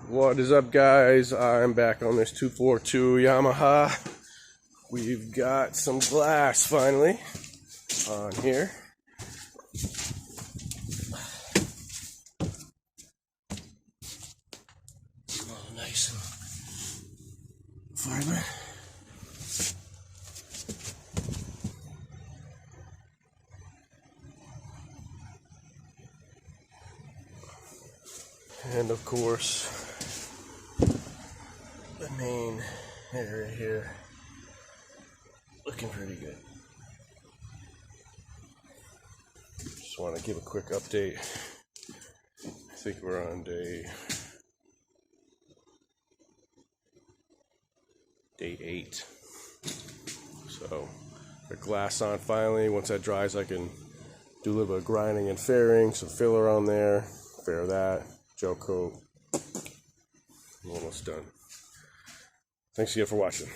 What is up, guys? I'm back on this 242 Yamaha. We've got some glass finally on here. Oh, nice fiber. And of course, the main area here looking pretty good. Just want to give a quick update. I think we're on day 8. So the glass on finally. Once that dries, I can do a little bit of grinding and fairing, some filler on there, fair that, gel coat. I'm almost done. Thanks again for watching.